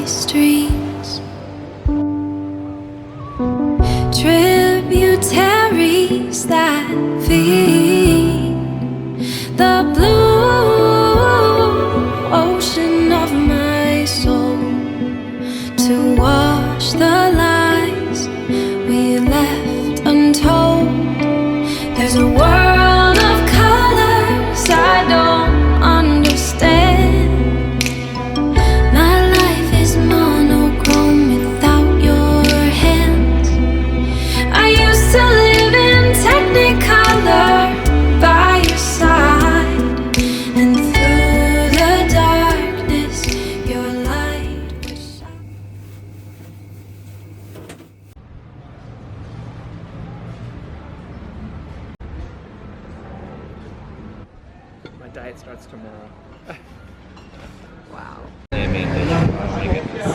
streams, tributaries that feed the blue ocean of my soul, to wash the lies we left untold. There's a world of colors I don't understand. Nightlife is monochrome without your hands. I used to live in technicolor by your side, and through the darkness your light was shine. My diet starts tomorrow. Wow. I mean, oh my goodness.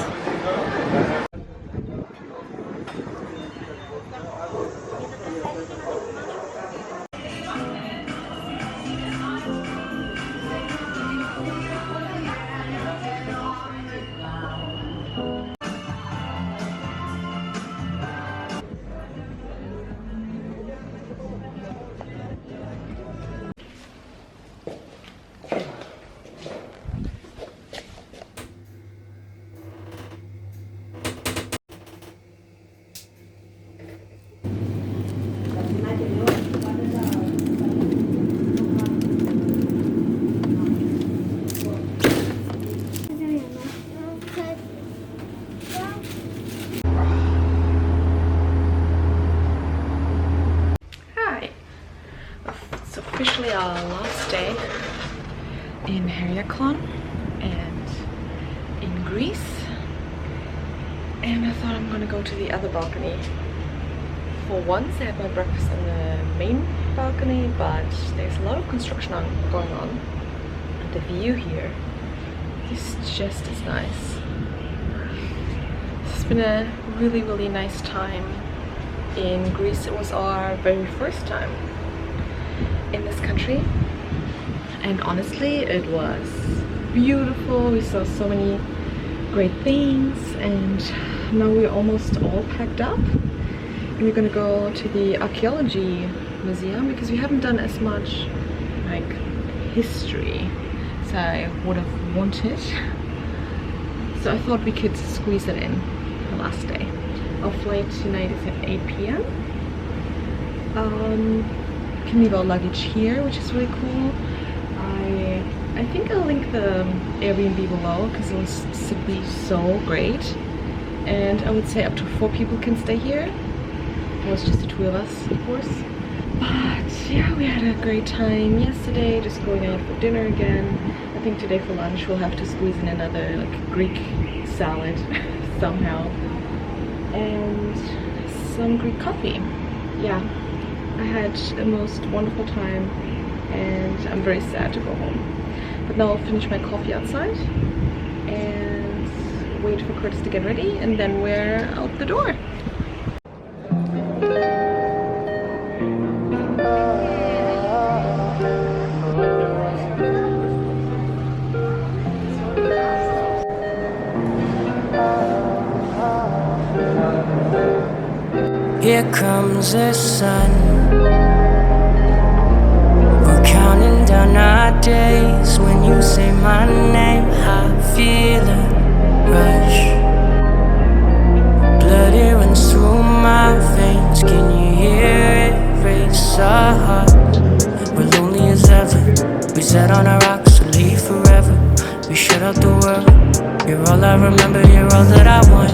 Hi. It's officially our last day in Heraklion and in Greece. And I thought I'm gonna go to the other balcony. For once I had my breakfast on the main balcony, but there's a lot of construction going on. And the view here is just as nice. It's been a really nice time in Greece. It was our very first time in this country, and honestly it was beautiful. We saw so many great things, and now we're almost all packed up and we're gonna go to the Archaeology Museum because we haven't done as much like history as I would have wanted, so I thought we could squeeze it in the last day. Our flight tonight is at 8 p.m. Can leave our luggage here, which is really cool. I think I'll link the Airbnb below because it was simply so great, and I would say up to 4 people can stay here. It was just the 2 of us, of course. But yeah, we had a great time yesterday, just going out for dinner again. I think today for lunch we'll have to squeeze in another like Greek salad somehow, and some Greek coffee. Yeah, I had the most wonderful time and I'm very sad to go home. But now I'll finish my coffee outside and wait for Curtis to get ready, and then we're out the door. Here comes the sun. We're counting down our days. When you say my name, I feel a rush. Blood, it runs through my veins. Can you hear it race our hearts? We're lonely as ever. We sat on our rocks to leave forever. We shut out the world. You're all I remember, you're all that I want.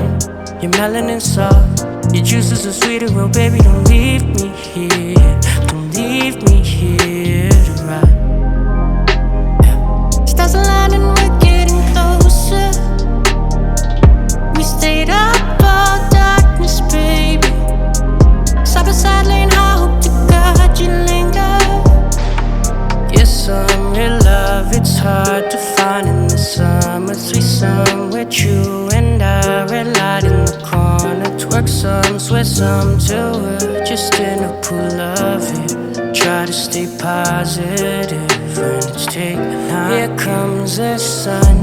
Your melanin soft, your juices are sweeter. Well, baby, don't leave me here. Don't leave me here to rot. Stars align and we're getting closer. We stayed up all darkness, baby. Side by side, laying high, hope to God you linger. Yes, I'm real love, it's hard to find in the summer threesome with you and I. Red light in the corner, twerk some, sweat some till we're just in a pool of it. Try to stay positive when it's taking time. Here comes the sun.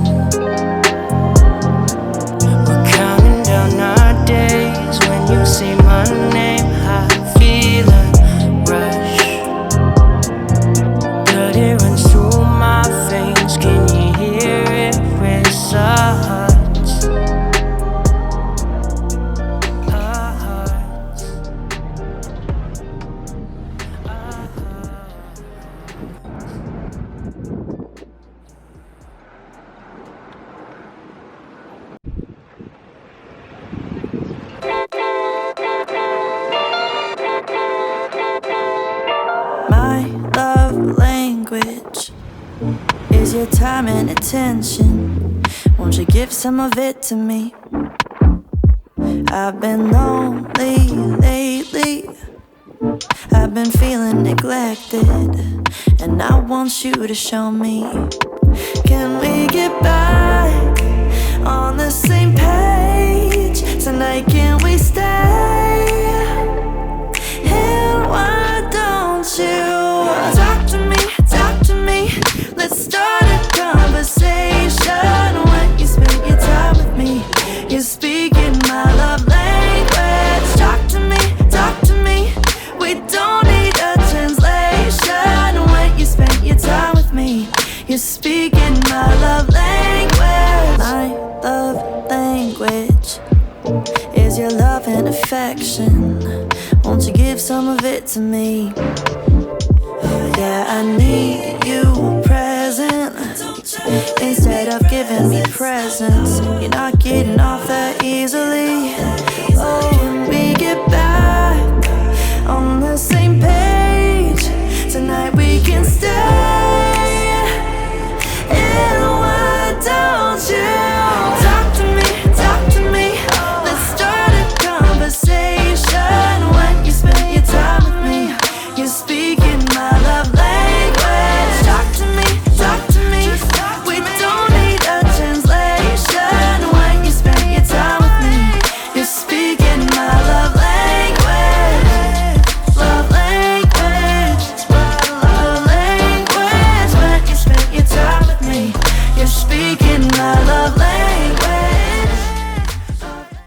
your time and attention. Won't you give some of it to me? I've been lonely lately. I've been feeling neglected, and I want you to show me. Can we get back on the same page? Tonight can we stay? And why don't you talk to me? Let's start a conversation. When you spend your time with me, you're speaking my love language. Talk to me. We don't need a translation. When you spend your time with me, you're speaking my love language. My love language is your love and affection. Won't you give some of it to me? Yeah, I need you present. Instead of giving me presents, you're not getting off that easily. Oh, when we get back on the same page, tonight we can stay. And why don't you talk to me? Let's start a conversation. When you spend your time with me, you're speaking my love language.